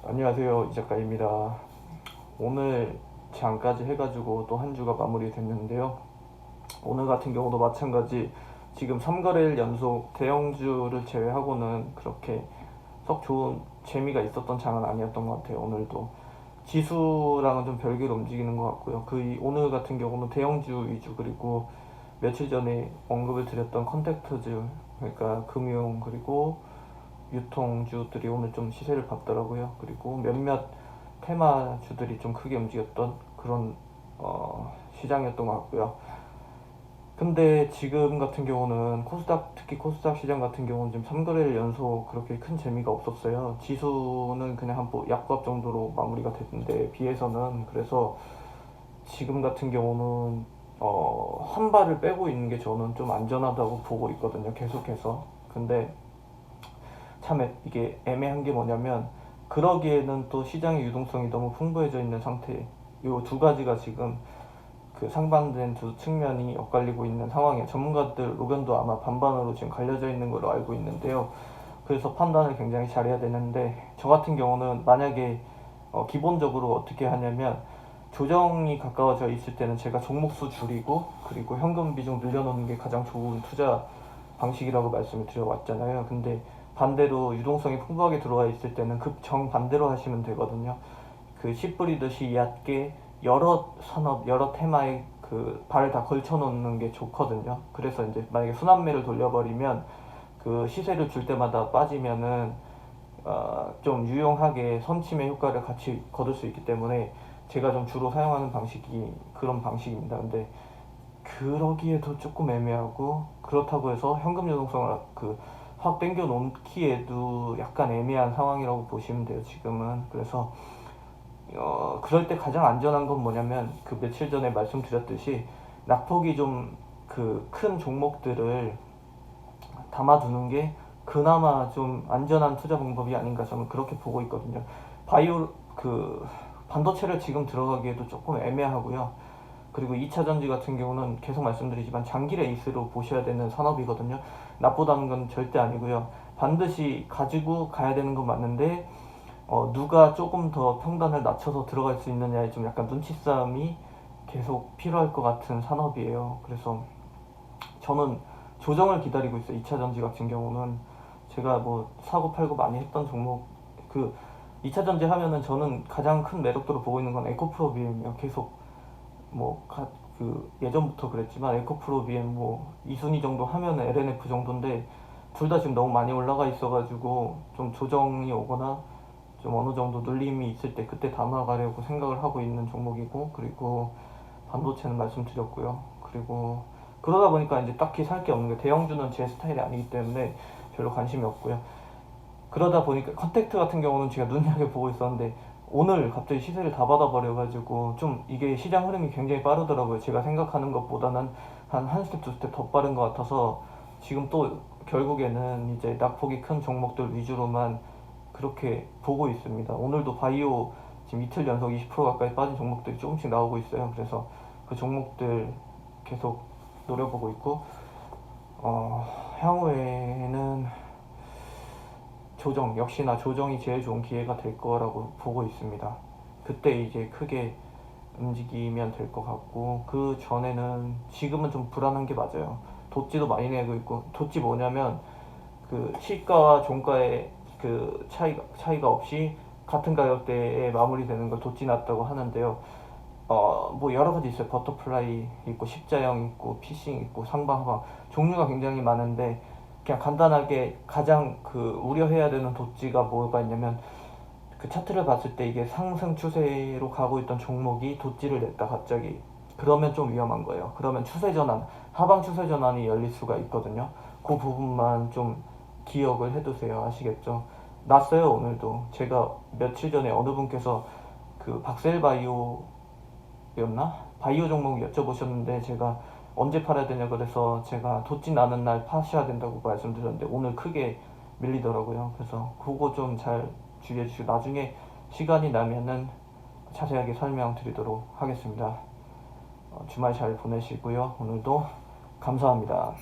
안녕하세요, 이 작가입니다. 오늘 장까지 해가지고 또 한 주가 마무리 됐는데요. 오늘 같은 경우도 마찬가지 지금 3거래일 연속 대형주를 제외하고는 그렇게 썩 좋은 재미가 있었던 장은 아니었던 것 같아요. 오늘도 지수랑은 좀 별개로 움직이는 것 같고요. 오늘 같은 경우는 대형주 위주, 그리고 며칠 전에 언급을 드렸던 컨택트주, 그러니까 금융 그리고 유통주들이 오늘 좀 시세를 봤더라고요. 그리고 몇몇 테마주들이 좀 크게 움직였던 그런 시장이었던 것 같고요. 근데 지금 같은 경우는 코스닥, 특히 코스닥 시장 같은 경우는 지금 3거래일 연속 그렇게 큰 재미가 없었어요. 지수는 그냥 한 약보합 정도로 마무리가 됐는데 비해서는. 그래서 지금 같은 경우는 한 발을 빼고 있는 게 저는 좀 안전하다고 보고 있거든요, 계속해서. 근데 참 이게 애매한 게 뭐냐면, 그러기에는 또 시장의 유동성이 너무 풍부해져 있는 상태. 이 두 가지가 지금 그 상반된 두 측면이 엇갈리고 있는 상황이에요. 전문가들 의견도 아마 반반으로 지금 갈려져 있는 걸로 알고 있는데요. 그래서 판단을 굉장히 잘해야 되는데, 저 같은 경우는 만약에 기본적으로 어떻게 하냐면, 조정이 가까워져 있을 때는 제가 종목수 줄이고 그리고 현금 비중 늘려놓는 게 가장 좋은 투자 방식이라고 말씀을 드려왔잖아요. 근데 반대로 유동성이 풍부하게 들어와 있을 때는 그 정반대로 하시면 되거든요. 그 씨 뿌리듯이 얕게 여러 산업, 여러 테마에 그 발을 다 걸쳐 놓는 게 좋거든요. 그래서 이제 만약에 순환매를 돌려버리면 그 시세를 줄 때마다 빠지면은 좀 유용하게 선침의 효과를 같이 거둘 수 있기 때문에 제가 좀 주로 사용하는 방식이 그런 방식입니다. 근데 그러기에도 조금 애매하고, 그렇다고 해서 현금 유동성을 확 땡겨 놓기에도 약간 애매한 상황이라고 보시면 돼요, 지금은. 그래서 그럴 때 가장 안전한 건 뭐냐면, 그 며칠 전에 말씀드렸듯이 낙폭이 좀 그 큰 종목들을 담아두는 게 그나마 좀 안전한 투자 방법이 아닌가, 저는 그렇게 보고 있거든요. 바이오 반도체를 지금 들어가기에도 조금 애매하고요. 그리고 2차 전지 같은 경우는 계속 말씀드리지만 장기 레이스로 보셔야 되는 산업이거든요. 나쁘다는 건 절대 아니고요. 반드시 가지고 가야 되는 건 맞는데, 누가 조금 더 평단을 낮춰서 들어갈 수 있느냐에 좀 약간 눈치 싸움이 계속 필요할 것 같은 산업이에요. 그래서 저는 조정을 기다리고 있어요. 2차 전지 같은 경우는 제가 뭐 사고 팔고 많이 했던 종목, 그 2차 전지 하면은 저는 가장 큰 매력도로 보고 있는 건 에코프로비엠이요. 계속 예전부터 그랬지만 에코프로비엠 뭐 2순위 정도 하면 LNF 정도인데, 둘 다 지금 너무 많이 올라가 있어가지고 좀 조정이 오거나 좀 어느 정도 눌림이 있을 때 그때 담아가려고 생각을 하고 있는 종목이고, 그리고 반도체는 말씀드렸고요. 그리고 그러다 보니까 이제 딱히 살 게 없는 게, 대형주는 제 스타일이 아니기 때문에 별로 관심이 없고요. 그러다 보니까 컨택트 같은 경우는 제가 눈여겨 보고 있었는데 오늘 갑자기 시세를 다 받아버려가지고 좀 이게 시장 흐름이 굉장히 빠르더라고요. 제가 생각하는 것보다는 한 스텝 두 스텝 더 빠른 것 같아서 지금 또 결국에는 이제 낙폭이 큰 종목들 위주로만 그렇게 보고 있습니다. 오늘도 바이오 지금 이틀 연속 20% 가까이 빠진 종목들이 조금씩 나오고 있어요. 그래서 그 종목들 계속 노려보고 있고, 향후에는 역시나 조정이 제일 좋은 기회가 될 거라고 보고 있습니다. 그때 이제 크게 움직이면 될 것 같고, 그 전에는 지금은 좀 불안한 게 맞아요. 도찌도 많이 내고 있고, 도찌 뭐냐면 그 시가와 종가의 그 차이가 없이 같은 가격대에 마무리되는 걸 도찌 났다고 하는데요. 뭐 여러 가지 있어요. 버터플라이 있고, 십자형 있고, 피싱 있고, 상방, 하방 종류가 굉장히 많은데, 그냥 간단하게 가장 우려해야 되는 도지가 뭐가 있냐면, 그 차트를 봤을 때 이게 상승 추세로 가고 있던 종목이 도지를 냈다 갑자기, 그러면 좀 위험한 거예요. 그러면 추세 전환, 하방 추세 전환이 열릴 수가 있거든요. 그 부분만 좀 기억을 해두세요. 아시겠죠? 났어요. 오늘도 제가 며칠 전에 어느 분께서 그 박셀바이오였나? 바이오 종목 여쭤보셨는데, 제가 언제 팔아야 되냐 그래서 제가 돛지 나는 날 파셔야 된다고 말씀드렸는데 오늘 크게 밀리더라고요. 그래서 그거 좀 잘 주의해 주시고, 나중에 시간이 나면은 자세하게 설명드리도록 하겠습니다. 주말 잘 보내시고요. 오늘도 감사합니다.